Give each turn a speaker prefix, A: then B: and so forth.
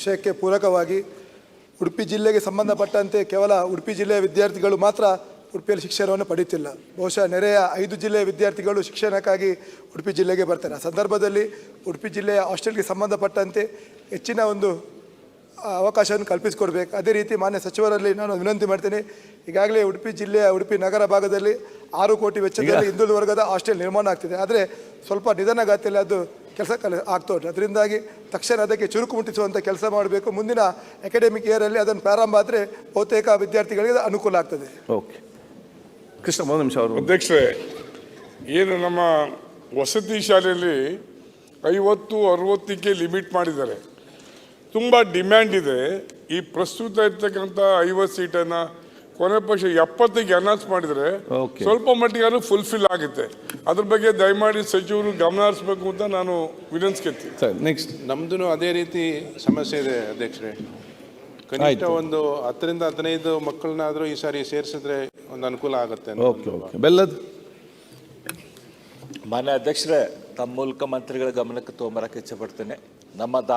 A: ವಿಷಯಕ್ಕೆ ಪೂರಕವಾಗಿ ಉಡುಪಿ ಜಿಲ್ಲೆಗೆ ಸಂಬಂಧಪಟ್ಟಂತೆ ಕೇವಲ ಉಡುಪಿ ಜಿಲ್ಲೆಯ ವಿದ್ಯಾರ್ಥಿಗಳು ಮಾತ್ರ ಉಡುಪಿಯಲ್ಲಿ ಶಿಕ್ಷಣವನ್ನು ಪಡೆಯುತ್ತಿಲ್ಲ. ಬಹುಶಃ ನೆರೆಯ 5 ಜಿಲ್ಲೆಯ ವಿದ್ಯಾರ್ಥಿಗಳು ಶಿಕ್ಷಣಕ್ಕಾಗಿ ಉಡುಪಿ ಜಿಲ್ಲೆಗೆ ಬರ್ತಾರೆ. ಆ ಸಂದರ್ಭದಲ್ಲಿ ಉಡುಪಿ ಜಿಲ್ಲೆಯ ಹಾಸ್ಟೆಲ್ಗೆ ಸಂಬಂಧಪಟ್ಟಂತೆ ಹೆಚ್ಚಿನ ಒಂದು ಅವಕಾಶವನ್ನು ಕಲ್ಪಿಸಿಕೊಡ್ಬೇಕು. ಅದೇ ರೀತಿ ಮಾನ್ಯ ಸಚಿವರಲ್ಲಿ ನಾನು ವಿನಂತಿ ಮಾಡ್ತೇನೆ. ಈಗಾಗಲೇ ಉಡುಪಿ ಜಿಲ್ಲೆಯ ಉಡುಪಿ ನಗರ ಭಾಗದಲ್ಲಿ 6 ಕೋಟಿ ವೆಚ್ಚದಲ್ಲಿ ಹಿಂದುಳಿದ ವರ್ಗದ ಹಾಸ್ಟೆಲ್ ನಿರ್ಮಾಣ ಆಗ್ತಿದೆ. ಆದರೆ ಸ್ವಲ್ಪ ನಿಧಾನಗತಿಯಲ್ಲಿ ಅದು ಕೆಲಸ ಆಗ್ತಾ ಉಂಟು. ಅದರಿಂದಾಗಿ ತಕ್ಷಣ ಅದಕ್ಕೆ ಚುರುಕು ಮುಟ್ಟಿಸುವಂಥ ಕೆಲಸ ಮಾಡಬೇಕು. ಮುಂದಿನ ಅಕಾಡೆಮಿಕ್ ಇಯರಲ್ಲಿ ಅದನ್ನು ಪ್ರಾರಂಭ ಆದರೆ ಬಹುತೇಕ ವಿದ್ಯಾರ್ಥಿಗಳಿಗೆ ಅನುಕೂಲ ಆಗ್ತದೆ.
B: ಓಕೆ ಕೃಷ್ಣ, ಒಂದು ನಿಮಿಷ. ಅವರು
C: ಅಧ್ಯಕ್ಷರೇ, ಏನು ನಮ್ಮ ವಸತಿ ಶಾಲೆಯಲ್ಲಿ 50-60ಕ್ಕೆ ಲಿಮಿಟ್ ಮಾಡಿದ್ದಾರೆ. ತುಂಬ ಡಿಮ್ಯಾಂಡ್ ಇದೆ. ಈ ಪ್ರಸ್ತುತ ಇರ್ತಕ್ಕಂಥ 50 ಸೀಟನ್ನು ಕೊನೆ ಪಕ್ಷ 70ಗೆ ಅನೌನ್ಸ್ ಮಾಡಿದರೆ ಸ್ವಲ್ಪ ಮಟ್ಟಿಗೆ ಫುಲ್ಫಿಲ್ ಆಗುತ್ತೆ. ಅದ್ರ ಬಗ್ಗೆ ದಯಮಾಡಿ ಸಚಿವರು ಗಮನ ಹರಿಸಬೇಕು ಅಂತ ನಾನು ವಿನಂತಿಸ್ಕೊಳ್ತೀನಿ.
B: ಸರ್, ನೆಕ್ಸ್ಟ್
D: ನಮ್ದು ಅದೇ ರೀತಿ ಸಮಸ್ಯೆ ಇದೆ ಅಧ್ಯಕ್ಷರೇ. ಕನಿಷ್ಠ ಒಂದು 10ರಿಂದ 15 ಮಕ್ಕಳನ್ನಾದರೂ ಈ ಸಾರಿ ಸೇರಿಸಿದ್ರೆ ಒಂದು ಅನುಕೂಲ ಆಗುತ್ತೆ.
B: Okay okay. ಬೆಲ್ಲದ್
E: ಮಾನ್ಯ ಅಧ್ಯಕ್ಷರೇ, ತಮ್ಮ ಮೂಲಕ ಮಂತ್ರಿಗಳ ಗಮನಕ್ಕೆ ತೊಗೊಂಬರಕ್ಕೆ ಇಚ್ಛೆ ಪಡ್ತೇನೆ. ನಮ್ಮ